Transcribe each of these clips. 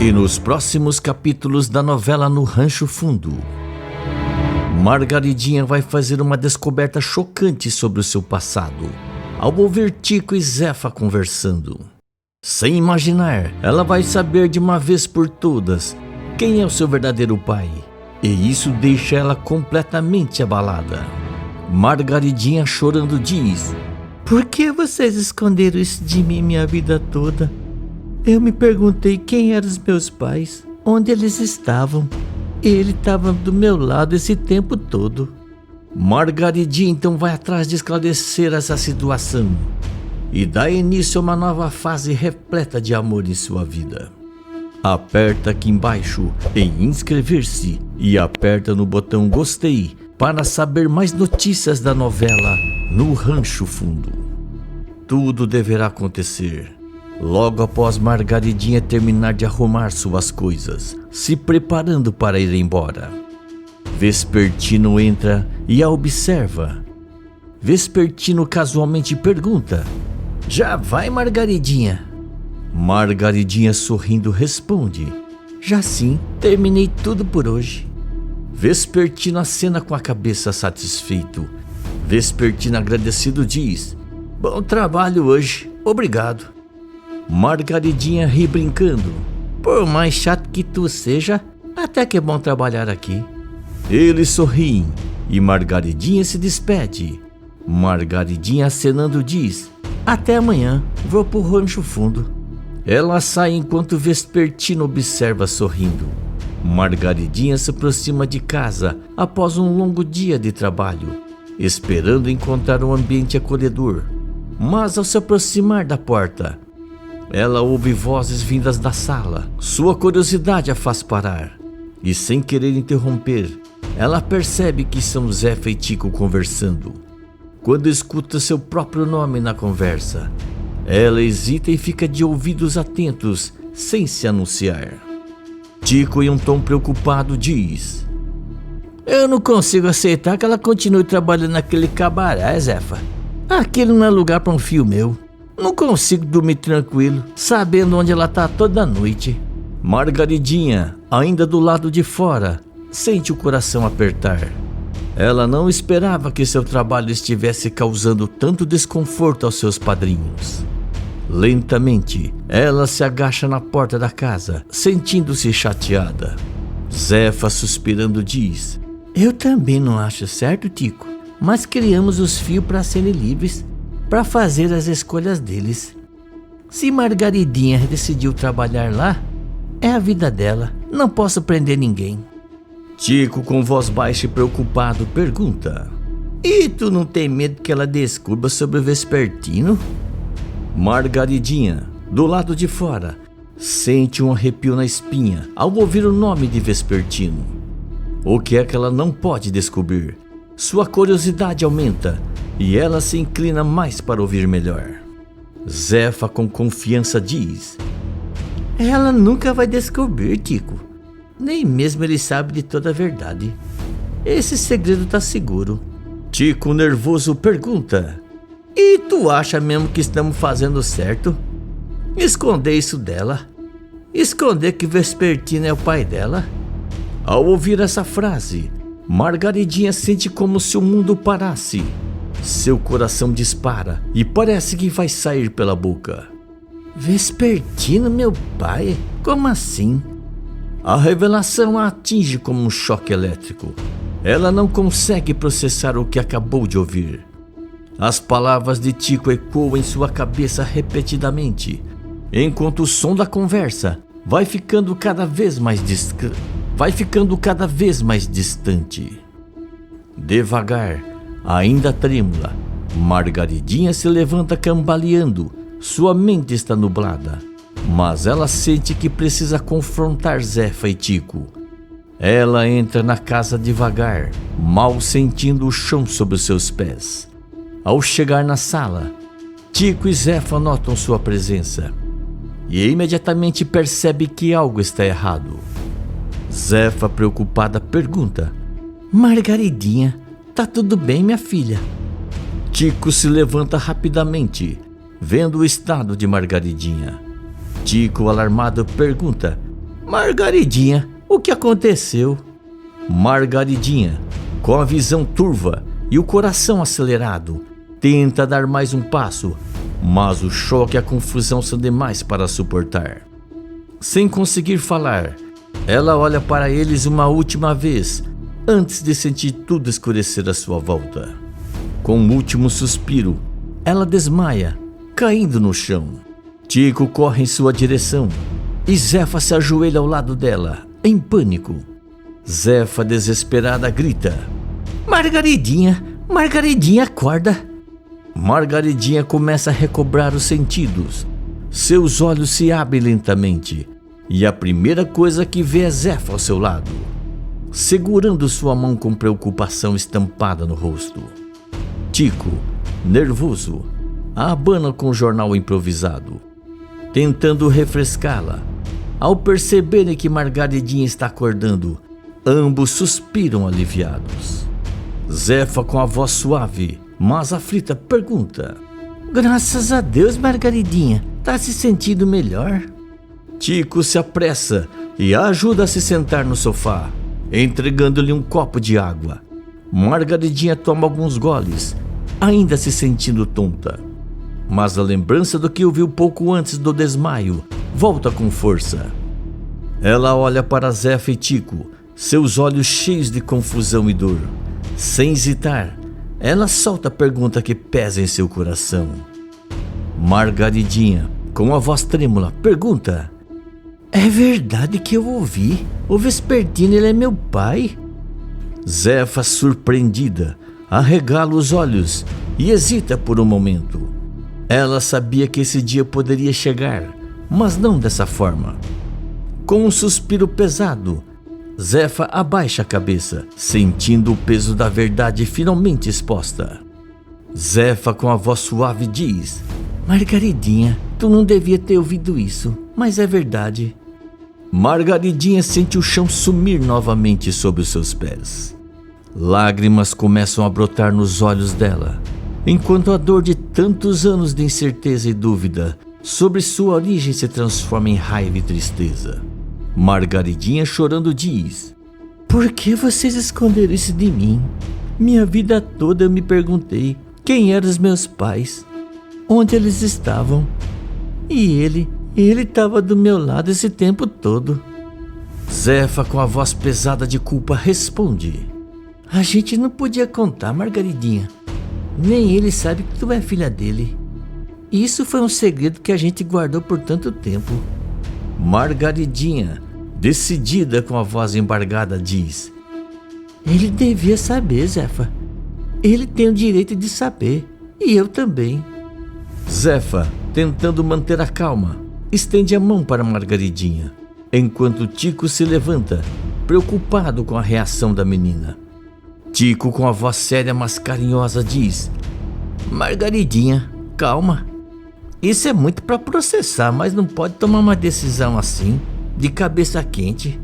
E nos próximos capítulos da novela No Rancho Fundo, Margaridinha vai fazer uma descoberta chocante sobre o seu passado, ao ouvir Tico e Zefa conversando. Sem imaginar, ela vai saber de uma vez por todas quem é o seu verdadeiro pai, e isso deixa ela completamente abalada. Margaridinha, chorando, diz: "Por que vocês esconderam isso de mim minha vida toda? Eu me perguntei quem eram os meus pais, onde eles estavam. Ele estava do meu lado esse tempo todo." Margaridinha então vai atrás de esclarecer essa situação e dá início a uma nova fase repleta de amor em sua vida. Aperta aqui embaixo em inscrever-se e aperta no botão gostei para saber mais notícias da novela No Rancho Fundo. Tudo deverá acontecer logo após Margaridinha terminar de arrumar suas coisas, se preparando para ir embora. Vespertino entra e a observa. Vespertino casualmente pergunta: "Já vai, Margaridinha?" Margaridinha, sorrindo, responde: "Já sim, terminei tudo por hoje." Vespertino acena com a cabeça, satisfeito. Vespertino, agradecido, diz: "Bom trabalho hoje, obrigado." Margaridinha ri brincando: "Por mais chato que tu seja, até que é bom trabalhar aqui." Eles sorriem e Margaridinha se despede. Margaridinha, acenando, diz: "Até amanhã, vou pro Rancho Fundo." Ela sai enquanto Vespertino observa sorrindo. Margaridinha se aproxima de casa após um longo dia de trabalho, esperando encontrar um ambiente acolhedor. Mas ao se aproximar da porta, ela ouve vozes vindas da sala. Sua curiosidade a faz parar e, sem querer interromper, ela percebe que são Zefa e Tico conversando. Quando escuta seu próprio nome na conversa, ela hesita e fica de ouvidos atentos, sem se anunciar. Tico, em um tom preocupado, diz: "Eu não consigo aceitar que ela continue trabalhando naquele cabaré, Zefa. Aquilo não é lugar para um filho meu. Não consigo dormir tranquilo, sabendo onde ela tá toda noite." Margaridinha, ainda do lado de fora, sente o coração apertar. Ela não esperava que seu trabalho estivesse causando tanto desconforto aos seus padrinhos. Lentamente, ela se agacha na porta da casa, sentindo-se chateada. Zefa, suspirando, diz: "Eu também não acho certo, Tico, mas criamos os filhos para serem livres, para fazer as escolhas deles. Se Margaridinha decidiu trabalhar lá, é a vida dela, não posso prender ninguém." Tico, com voz baixa e preocupado, pergunta: "E tu não tem medo que ela descubra sobre o Vespertino?" Margaridinha, do lado de fora, sente um arrepio na espinha ao ouvir o nome de Vespertino. O que é que ela não pode descobrir? Sua curiosidade aumenta e ela se inclina mais para ouvir melhor. Zefa, com confiança, diz: "Ela nunca vai descobrir, Tico. Nem mesmo ele sabe de toda a verdade. Esse segredo tá seguro." Tico, nervoso, pergunta: "E tu acha mesmo que estamos fazendo certo? Esconder isso dela? Esconder que Vespertino é o pai dela?" Ao ouvir essa frase, Margaridinha sente como se o mundo parasse. Seu coração dispara e parece que vai sair pela boca. "Vespertino, meu pai? Como assim?" A revelação a atinge como um choque elétrico. Ela não consegue processar o que acabou de ouvir. As palavras de Tico ecoam em sua cabeça repetidamente, enquanto o som da conversa vai ficando cada vez mais distante. Devagar, ainda trêmula, Margaridinha se levanta cambaleando. Sua mente está nublada, mas ela sente que precisa confrontar Zefa e Tico. Ela entra na casa devagar, mal sentindo o chão sob os seus pés. Ao chegar na sala, Tico e Zefa notam sua presença e imediatamente percebe que algo está errado. Zefa, preocupada, pergunta: "Margaridinha, tá tudo bem, minha filha?" Tico se levanta rapidamente, vendo o estado de Margaridinha. Tico, alarmado, pergunta: Margaridinha, o que aconteceu? Margaridinha, com a visão turva e o coração acelerado, tenta dar mais um passo, mas o choque e a confusão são demais para suportar. Sem conseguir falar, ela olha para eles uma última vez, antes de sentir tudo escurecer à sua volta. Com um último suspiro, ela desmaia, caindo no chão. Tico corre em sua direção e Zefa se ajoelha ao lado dela, em pânico. Zefa, desesperada, grita: Margaridinha, Margaridinha, acorda! Margaridinha começa a recobrar os sentidos. Seus olhos se abrem lentamente e a primeira coisa que vê é Zefa ao seu lado, segurando sua mão com preocupação estampada no rosto. Tico, nervoso, a abana com o jornal improvisado, tentando refrescá-la. Ao perceberem que Margaridinha está acordando, ambos suspiram aliviados. Zefa, com a voz suave, mas aflita, pergunta: Graças a Deus, Margaridinha, tá se sentindo melhor? Tico se apressa e a ajuda a se sentar no sofá, entregando-lhe um copo de água. Margaridinha toma alguns goles, ainda se sentindo tonta. Mas a lembrança do que ouviu pouco antes do desmaio volta com força. Ela olha para Zefa e Tico, seus olhos cheios de confusão e dor. Sem hesitar, ela solta a pergunta que pesa em seu coração. Margaridinha, com a voz trêmula, pergunta: É verdade que eu ouvi? O Vespertino, ele é meu pai? Zefa, surpreendida, arregala os olhos e hesita por um momento. Ela sabia que esse dia poderia chegar, mas não dessa forma. Com um suspiro pesado, Zefa abaixa a cabeça, sentindo o peso da verdade finalmente exposta. Zefa, com a voz suave, diz: Margaridinha, tu não devia ter ouvido isso, mas é verdade. Margaridinha sente o chão sumir novamente sob os seus pés. Lágrimas começam a brotar nos olhos dela, enquanto a dor de tantos anos de incerteza e dúvida sobre sua origem se transforma em raiva e tristeza. Margaridinha, chorando, diz: Por que vocês esconderam isso de mim? Minha vida toda eu me perguntei quem eram os meus pais, onde eles estavam. E ele estava do meu lado esse tempo todo. Zefa, com a voz pesada de culpa, responde: A gente não podia contar, Margaridinha. Nem ele sabe que tu é filha dele. Isso foi um segredo que a gente guardou por tanto tempo. Margaridinha, decidida, com a voz embargada, diz: Ele devia saber, Zefa. Ele tem o direito de saber, e eu também. Zefa, tentando manter a calma, estende a mão para Margaridinha, enquanto Tico se levanta, preocupado com a reação da menina. Tico, com a voz séria mas carinhosa, diz: Margaridinha, calma. Isso é muito para processar, mas não pode tomar uma decisão assim, de cabeça quente.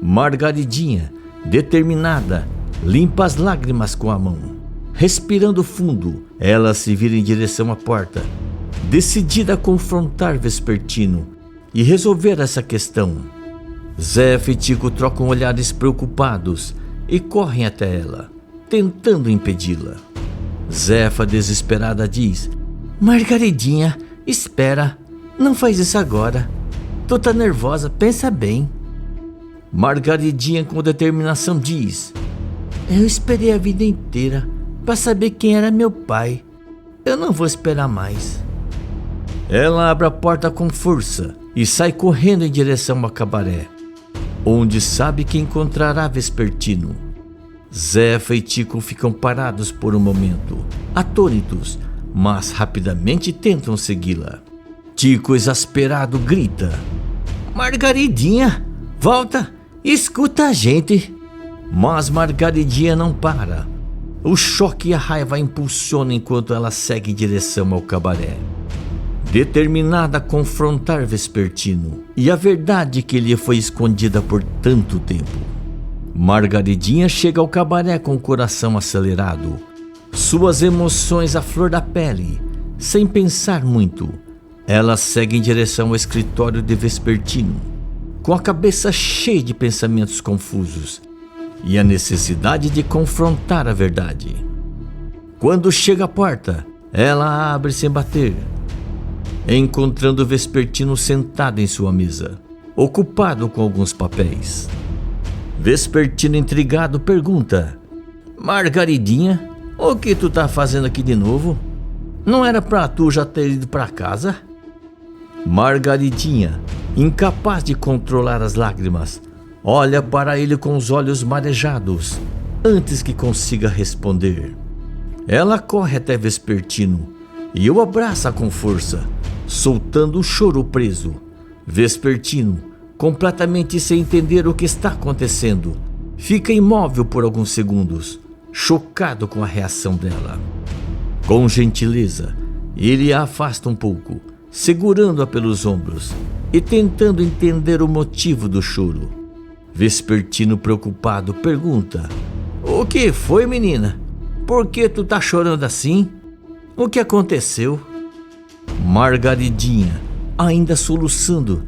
Margaridinha, determinada, limpa as lágrimas com a mão. Respirando fundo, ela se vira em direção à porta, decidida a confrontar Vespertino e resolver essa questão. Zefa e Tico trocam olhares preocupados e correm até ela, tentando impedi-la. Zefa, desesperada, diz: Margaridinha, espera, não faz isso agora. Tu tá nervosa, pensa bem. Margaridinha, com determinação, diz: Eu esperei a vida inteira para saber quem era meu pai. Eu não vou esperar mais. Ela abre a porta com força e sai correndo em direção ao cabaré, onde sabe que encontrará Vespertino. Zefa e Tico ficam parados por um momento, atônitos, mas rapidamente tentam segui-la. Tico, exasperado, grita: Margaridinha, volta, escuta a gente. Mas Margaridinha não para. O choque e a raiva a impulsionam enquanto ela segue em direção ao cabaré, determinada a confrontar Vespertino e a verdade que lhe foi escondida por tanto tempo. Margaridinha chega ao cabaré com o coração acelerado, suas emoções à flor da pele. Sem pensar muito, ela segue em direção ao escritório de Vespertino. com a cabeça cheia de pensamentos confusos e a necessidade de confrontar a verdade. Quando chega à porta, ela abre sem bater, encontrando Vespertino sentado em sua mesa, ocupado com alguns papéis. Vespertino, intrigado, pergunta: Margaridinha, o que tu tá fazendo aqui de novo? Não era pra tu já ter ido pra casa? Margaridinha, incapaz de controlar as lágrimas, olha para ele com os olhos marejados, antes que consiga responder. Ela corre até Vespertino e o abraça com força, soltando o choro preso. Vespertino, completamente sem entender o que está acontecendo, fica imóvel por alguns segundos, chocado com a reação dela. Com gentileza, ele a afasta um pouco, segurando-a pelos ombros e tentando entender o motivo do choro. Vespertino, preocupado, pergunta: O que foi, menina? Por que tu tá chorando assim? O que aconteceu? Margaridinha, ainda soluçando,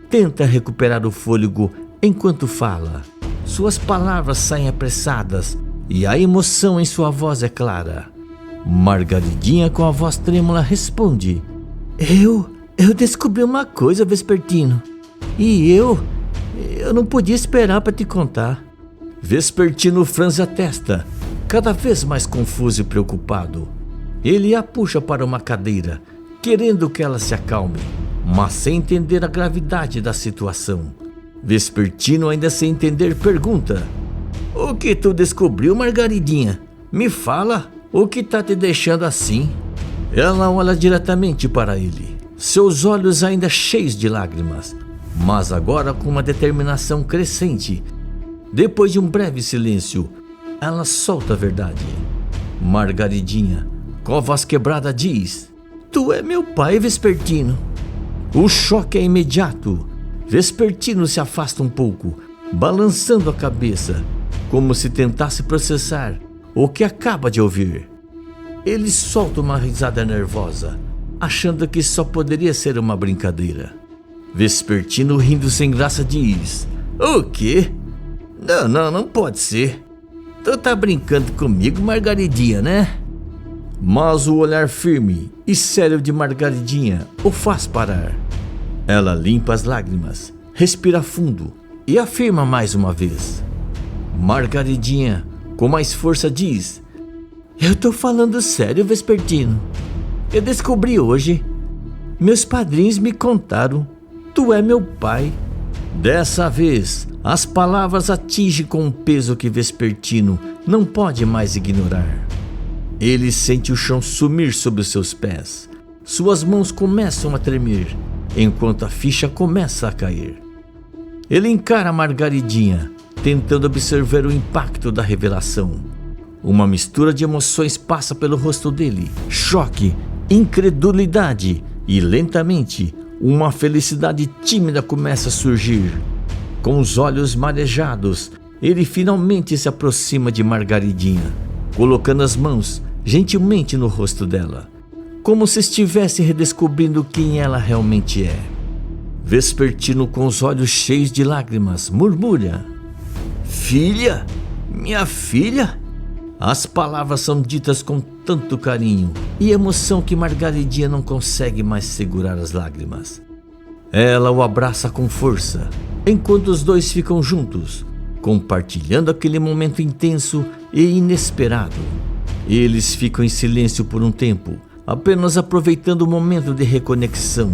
tenta recuperar o fôlego enquanto fala. Suas palavras saem apressadas e a emoção em sua voz é clara. Margaridinha, com a voz trêmula, responde: Eu descobri uma coisa, Vespertino, e eu não podia esperar para te contar. Vespertino franze a testa, cada vez mais confuso e preocupado. Ele a puxa para uma cadeira, querendo que ela se acalme, mas sem entender a gravidade da situação. Vespertino, ainda sem entender, pergunta: O que tu descobriu, Margaridinha? Me fala, o que tá te deixando assim? Ela olha diretamente para ele, seus olhos ainda cheios de lágrimas, mas agora com uma determinação crescente. Depois de um breve silêncio, ela solta a verdade. Margaridinha, com a voz quebrada, diz: Tu é meu pai, Vespertino. O choque é imediato. Vespertino se afasta um pouco, balançando a cabeça, como se tentasse processar o que acaba de ouvir. Ele solta uma risada nervosa, achando que só poderia ser uma brincadeira. Vespertino, rindo sem graça, diz: O quê? Não pode ser. Tu tá brincando comigo, Margaridinha, né? Mas o olhar firme e sério de Margaridinha o faz parar. Ela limpa as lágrimas, respira fundo e afirma mais uma vez. Margaridinha, com mais força, diz: Eu tô falando sério, Vespertino. Eu descobri hoje. Meus padrinhos me contaram. Tu é meu pai. Dessa vez, as palavras atingem com um peso que Vespertino não pode mais ignorar. Ele sente o chão sumir sob os seus pés. Suas mãos começam a tremer, enquanto a ficha começa a cair. Ele encara Margaridinha, tentando observar o impacto da revelação. Uma mistura de emoções passa pelo rosto dele: choque, incredulidade e, lentamente, uma felicidade tímida começa a surgir. Com os olhos marejados, ele finalmente se aproxima de Margaridinha, colocando as mãos gentilmente no rosto dela, como se estivesse redescobrindo quem ela realmente é. Vespertino, com os olhos cheios de lágrimas, murmura: Filha? Minha filha? As palavras são ditas com tanto carinho e emoção que Margaridinha não consegue mais segurar as lágrimas. Ela o abraça com força, enquanto os dois ficam juntos, compartilhando aquele momento intenso e inesperado. Eles ficam em silêncio por um tempo, apenas aproveitando o momento de reconexão.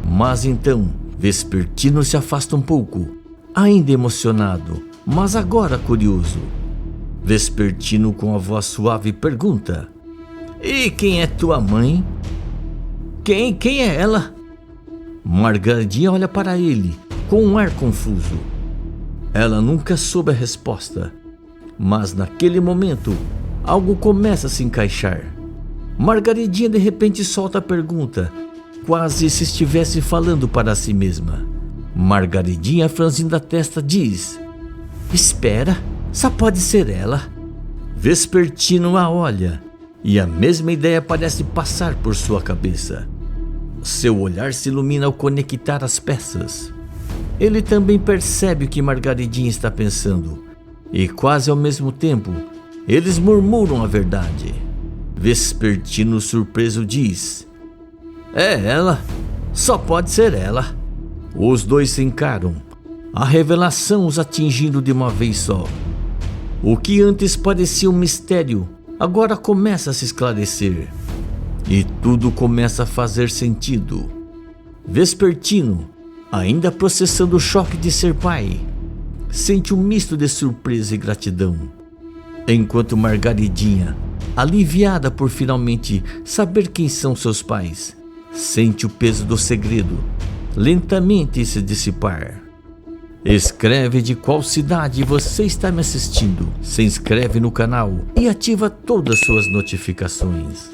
Mas então, Vespertino se afasta um pouco, ainda emocionado, mas agora curioso. Vespertino, com a voz suave, pergunta: E quem é tua mãe? Quem é ela? Margaridinha olha para ele com um ar confuso. Ela nunca soube a resposta, mas naquele momento algo começa a se encaixar. Margaridinha de repente solta a pergunta, quase se estivesse falando para si mesma. Margaridinha, franzindo a testa, diz: Espera, só pode ser ela. Vespertino a olha e a mesma ideia parece passar por sua cabeça. Seu olhar se ilumina ao conectar as peças. Ele também percebe o que Margaridinha está pensando, e quase ao mesmo tempo, eles murmuram a verdade. Vespertino, surpreso, diz: "É ela, só pode ser ela." Os dois se encaram, a revelação os atingindo de uma vez só. O que antes parecia um mistério, agora começa a se esclarecer. E tudo começa a fazer sentido. Vespertino, ainda processando o choque de ser pai, sente um misto de surpresa e gratidão. Enquanto Margaridinha, aliviada por finalmente saber quem são seus pais, sente o peso do segredo lentamente se dissipar. Escreve de qual cidade você está me assistindo, se inscreve no canal e ativa todas as suas notificações.